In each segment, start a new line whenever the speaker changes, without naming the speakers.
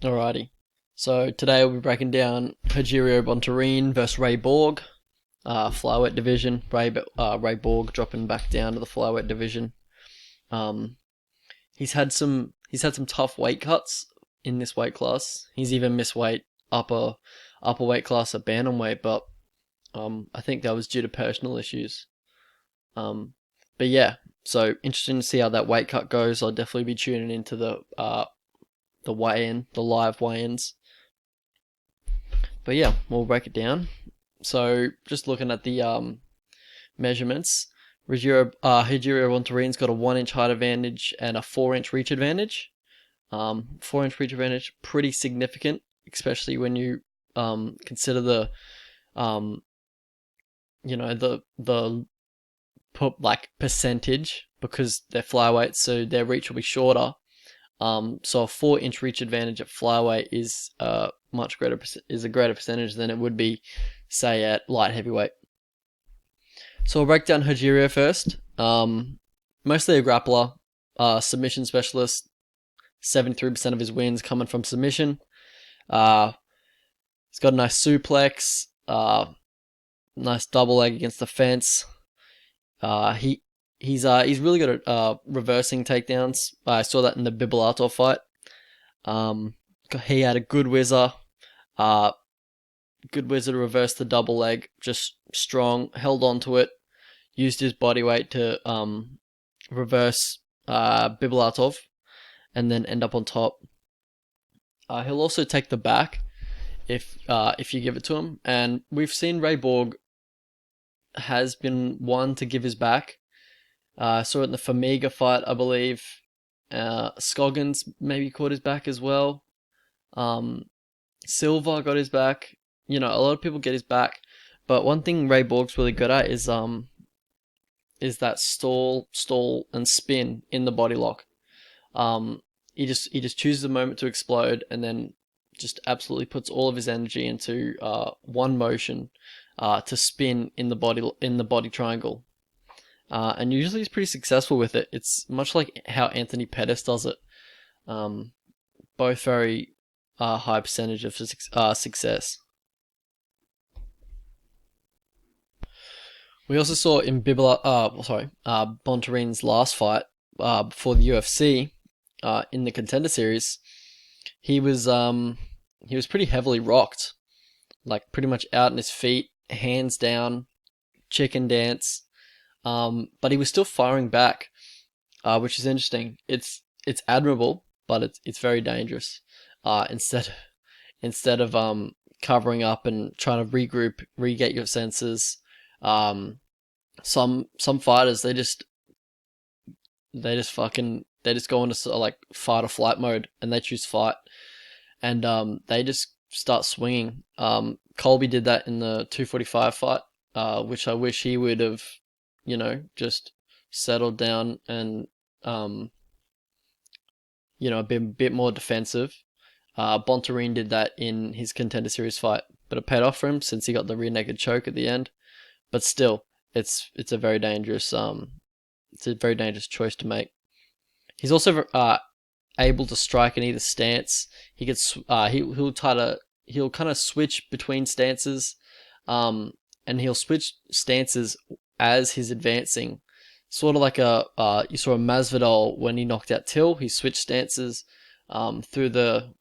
Alrighty. So today we'll be breaking down Rogerio Bontorin versus Ray Borg, flyweight division. Ray Borg dropping back down to the flyweight division. Um, he's had some tough weight cuts in this weight class. He's even missed weight upper weight class at bantamweight, but I think that was due to personal issues. Um, but yeah, so interesting to see how that weight cut goes. I'll definitely be tuning into the weigh-in, the live weigh-ins. But yeah, we'll break it down. So just looking at the measurements, Hijiro Bontorin's got a 1 inch height advantage and a 4 inch reach advantage. 4 inch reach advantage, pretty significant, especially when you consider the um, the put like percentage because they're flyweights, so their reach will be shorter. So a 4 inch reach advantage at flyweight is a greater percentage than it would be, say, at light heavyweight. So we'll break down Rogerio first. Mostly a grappler, submission specialist. 73% of his wins coming from submission. Uh, he's got a nice suplex, nice double leg against the fence. He's really good at reversing takedowns. I saw that in the Bibilato fight. He had a good whizzer. Good whizzer to reverse the double leg. Just strong. Held on to it. Used his body weight to reverse Bibilatov and then end up on top. He'll also take the back if you give it to him. And we've seen Ray Borg has been one to give his back. Saw it in the Formiga fight, I believe. Scoggins maybe caught his back as well. Silva got his back. A lot of people get his back. But one thing Ray Borg's really good at is that stall, and spin in the body lock. He just chooses the moment to explode and then just absolutely puts all of his energy into one motion to spin in the body triangle. And usually he's pretty successful with it. It's much like how Anthony Pettis does it. Both very high percentage of success. We also saw in Bontorin's last fight before the UFC in the Contender Series, he was pretty heavily rocked, like pretty much out on his feet, hands down, chicken dance. But he was still firing back, which is interesting. It's admirable, but it's very dangerous. Instead of covering up and trying to regroup, re-get your senses, some fighters they just go into sort of like fight or flight mode and they choose fight, and they just start swinging. Colby did that in the 245 fight, which I wish he would have, just settled down and been a bit more defensive. Bontorin did that in his Contender Series fight, but it paid off for him since he got the rear naked choke at the end. But still, it's a very dangerous choice to make. He's also able to strike in either stance. He'll kind of switch between stances, and he'll switch stances as he's advancing. Sort of like you saw a Masvidal when he knocked out Till. He switched stances through the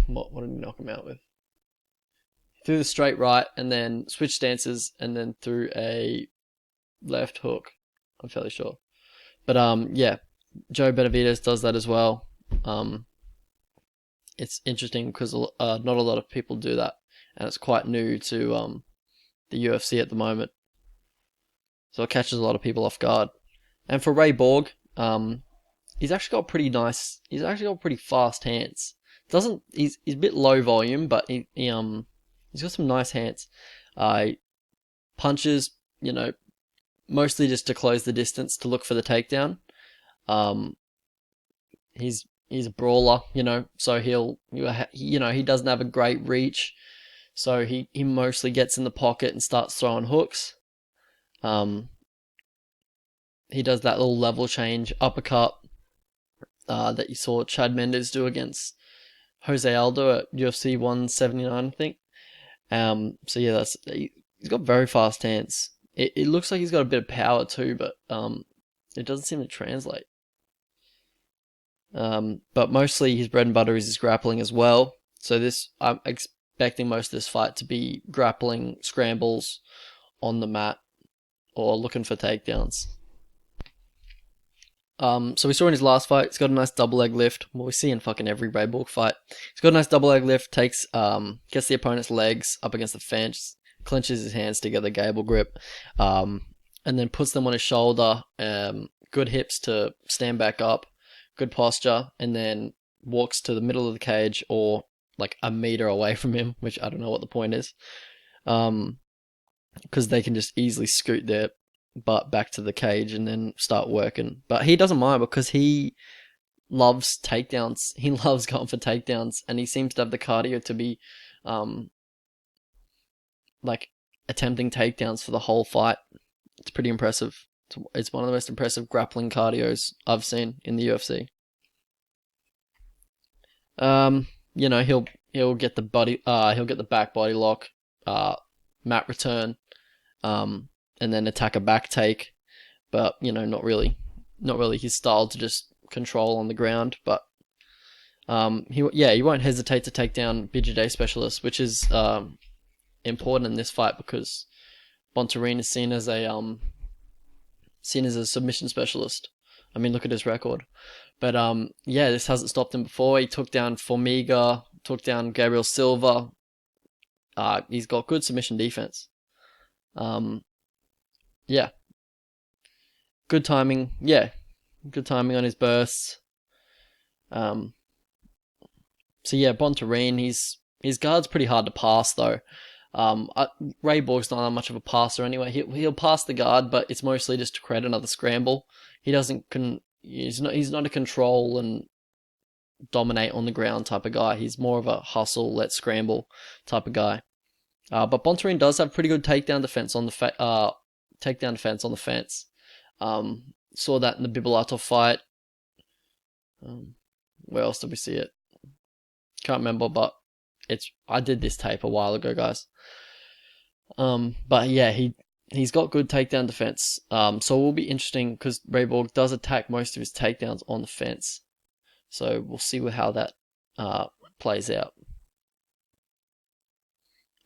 what did he knock him out with? Through the straight right, and then switch stances, and then through a left hook. I'm fairly sure, but yeah, Joe Benavidez does that as well. It's interesting because not a lot of people do that, and it's quite new to the UFC at the moment, so it catches a lot of people off guard. And for Ray Borg, he's actually got pretty fast hands. He's a bit low volume, but he's got some nice hands. Punches, mostly just to close the distance to look for the takedown. He's a brawler, so he doesn't have a great reach, so he mostly gets in the pocket and starts throwing hooks. He does that little level change uppercut that you saw Chad Mendes do against Jose Aldo at UFC 179, I think. So yeah, he's got very fast hands. It looks like he's got a bit of power too, but it doesn't seem to translate. But mostly his bread and butter is his grappling as well. So I'm expecting most of this fight to be grappling scrambles on the mat or looking for takedowns. So we saw in his last fight, he's got a nice double leg lift. Well, we see in fucking every Ray Borg fight. He's got a nice double leg lift, gets the opponent's legs up against the fence, clenches his hands together, gable grip, and then puts them on his shoulder. Good hips to stand back up, good posture, and then walks to the middle of the cage or like a meter away from him, which I don't know what the point is. Because they can just easily scoot their butt back to the cage and then start working. But he doesn't mind because he loves takedowns. He loves going for takedowns, and he seems to have the cardio to be like attempting takedowns for the whole fight. It's pretty impressive. It's one of the most impressive grappling cardios I've seen in the UFC. He'll get the back body lock, mat return, and then attack a back take, but not really his style to just control on the ground. But he won't hesitate to take down BJJ specialists, which is important in this fight because Bontorin is seen as a submission specialist. I mean, look at his record. But this hasn't stopped him before. He took down Formiga, took down Gabriel Silva. He's got good submission defense. Good timing. Yeah, good timing on his bursts. Bontorin, his guard's pretty hard to pass though. Ray Borg's not that much of a passer anyway. He'll pass the guard, but it's mostly just to create another scramble. He's not a control and dominate on the ground type of guy. He's more of a hustle, let's scramble type of guy. But Bontorin does have pretty good takedown defense on the fence. Saw that in the Bibulatov fight. Where else did we see it? Can't remember, but I did this tape a while ago, guys. But yeah, he's got good takedown defense. So it will be interesting because Ray Borg does attack most of his takedowns on the fence. So we'll see how that plays out.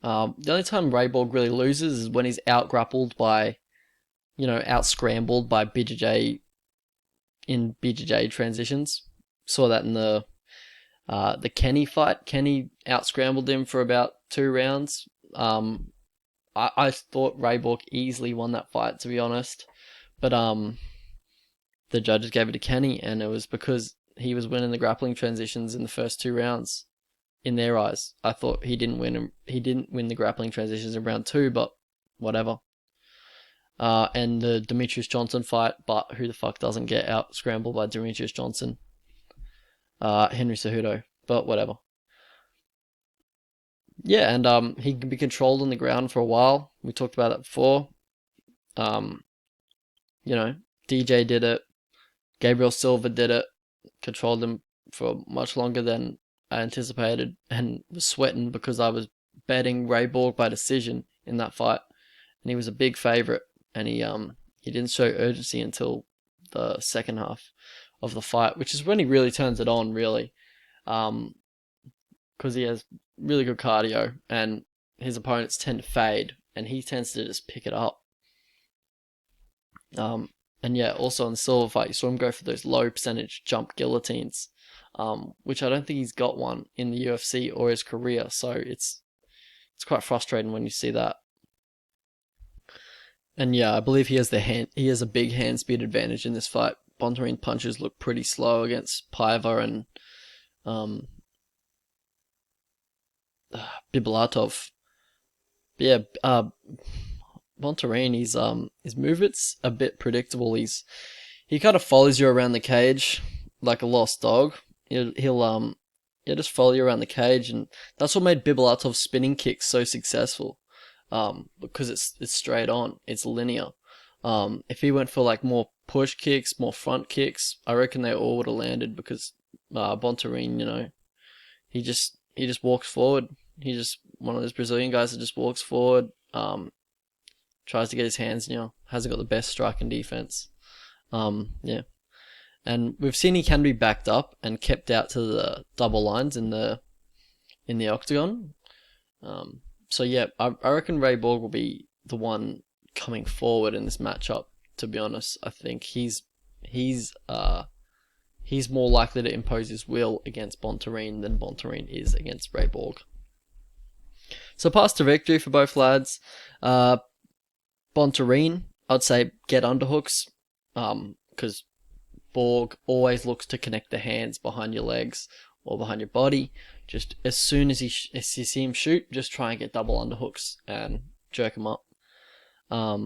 The only time Ray Borg really loses is when he's out grappled by, out scrambled by BJJ in BJJ transitions. Saw that in the Kenny fight. Kenny out scrambled him for about 2 rounds. I thought Ray Borg easily won that fight, to be honest, but the judges gave it to Kenny, and it was because he was winning the grappling transitions in the first 2 rounds. In their eyes, I thought he didn't win the grappling transitions in round 2, but whatever. And the Demetrius Johnson fight, but who the fuck doesn't get out scrambled by Demetrius Johnson? Henry Cejudo, but whatever. Yeah, and he can be controlled on the ground for a while. We talked about that before. DJ did it. Gabriel Silva did it. Controlled him for much longer than I anticipated, and was sweating because I was betting Ray Borg by decision in that fight, and he was a big favorite, and he didn't show urgency until the second half of the fight, which is when he really turns it on, really, because he has really good cardio, and his opponents tend to fade, and he tends to just pick it up. And yeah, also in the Silva fight, you saw him go for those low percentage jump guillotines, which I don't think he's got one in the UFC or his career, so it's quite frustrating when you see that. And yeah, I believe he has a big hand speed advantage in this fight. Bontorin punches look pretty slow against Paiva and Bibulatov. But yeah, Bontorin, his movement's a bit predictable. He kind of follows you around the cage like a lost dog. He'll just follow you around the cage, and that's what made Bibulatov's spinning kicks so successful. Because it's straight on, it's linear. If he went for like more push kicks, more front kicks, I reckon they all would have landed because Bontorin, he just walks forward. He's just one of those Brazilian guys that just walks forward, tries to get his hands near. Hasn't got the best strike and defense. Yeah, and we've seen he can be backed up and kept out to the double lines in the octagon. So yeah, I reckon Ray Borg will be the one coming forward in this matchup. To be honest, I think he's more likely to impose his will against Bontorin than Bontorin is against Ray Borg. So pass to victory for both lads. Bontorin, I'd say get underhooks, because Borg always looks to connect the hands behind your legs or behind your body. Just as soon as you see him shoot, just try and get double underhooks and jerk him up. Try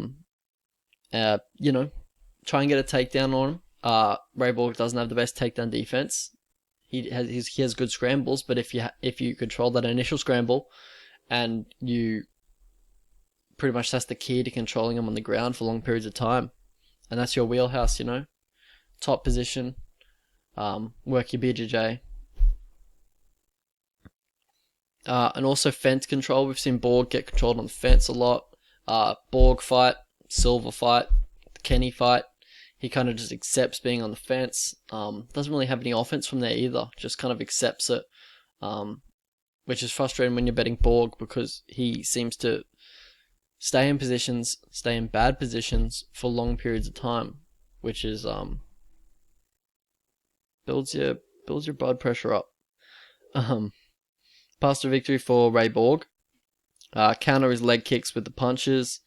and get a takedown on him. Ray Borg doesn't have the best takedown defense. He has good scrambles, but if you control that initial scramble, and you pretty much, that's the key to controlling him on the ground for long periods of time, and that's your wheelhouse. Top position, work your BJJ. And also fence control. We've seen Borg get controlled on the fence a lot. Borg fight, Silver fight, Kenny fight. He kind of just accepts being on the fence. Doesn't really have any offense from there either. Just kind of accepts it. Which is frustrating when you're betting Borg, because he seems to stay in bad positions for long periods of time, which is builds your blood pressure up. Pass to victory for Ray Borg. Counter his leg kicks with the punches.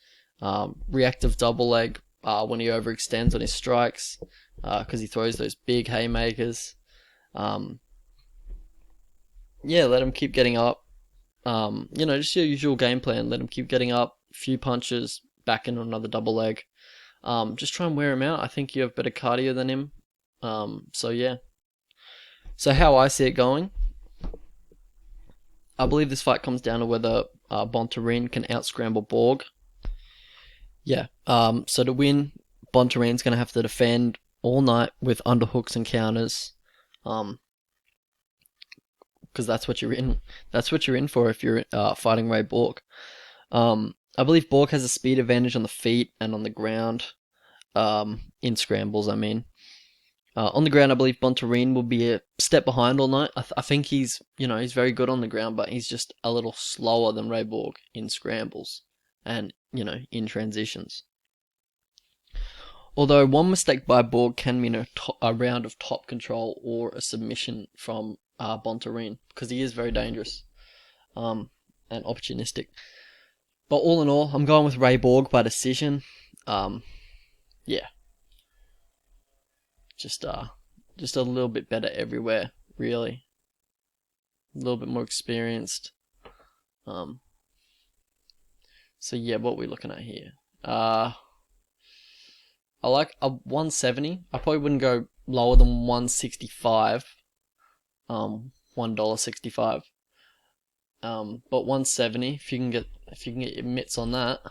Reactive double leg when he overextends on his strikes, because he throws those big haymakers. Let him keep getting up. Just your usual game plan. Let him keep getting up. Few punches, back into another double leg. Just try and wear him out. I think you have better cardio than him. So how I see it going, I believe this fight comes down to whether Bontorin can out-scramble Borg. So to win, Bontorin's going to have to defend all night with underhooks and counters, because that's what you're in. That's what you're in for if you're fighting Ray Borg. I believe Borg has a speed advantage on the feet and on the ground, in scrambles. I mean, on the ground, I believe Bontorin will be a step behind all night. I think he's very good on the ground, but he's just a little slower than Ray Borg in scrambles and in transitions. Although one mistake by Borg can mean a round of top control or a submission from Bontorin, because he is very dangerous and opportunistic. But all in all, I'm going with Ray Borg by decision. Just a little bit better everywhere, really. A little bit more experienced. What are we looking at here? I like a 170. I probably wouldn't go lower than 165. $1.65. But 170, if you can get your mitts on that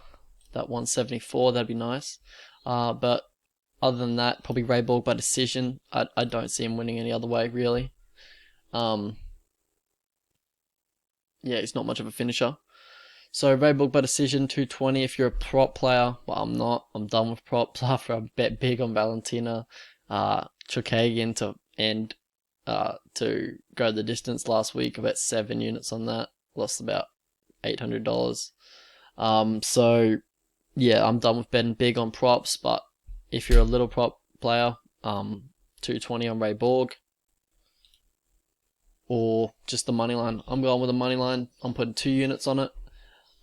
174, that'd be nice. But other than that, probably Ray Borg by decision. I don't see him winning any other way, really. He's not much of a finisher. So Ray Borg by decision, 220. If you're a prop player, well, I'm not. I'm done with props after I bet big on Valentina Chookagian to go the distance last week. I bet 7 units on that. Lost about $800. I'm done with betting big on props. But if you're a little prop player, 220 on Ray Borg, or just the money line. I'm going with the money line. I'm putting 2 units on it.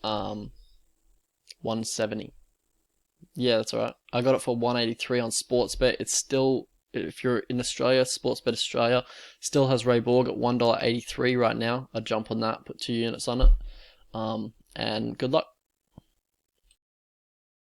170. Yeah, that's alright. I got it for 183 on Sportsbet. It's still, if you're in Australia, Sportsbet Australia still has Ray Borg at $1.83 right now. I'd jump on that, put 2 units on it. And good luck.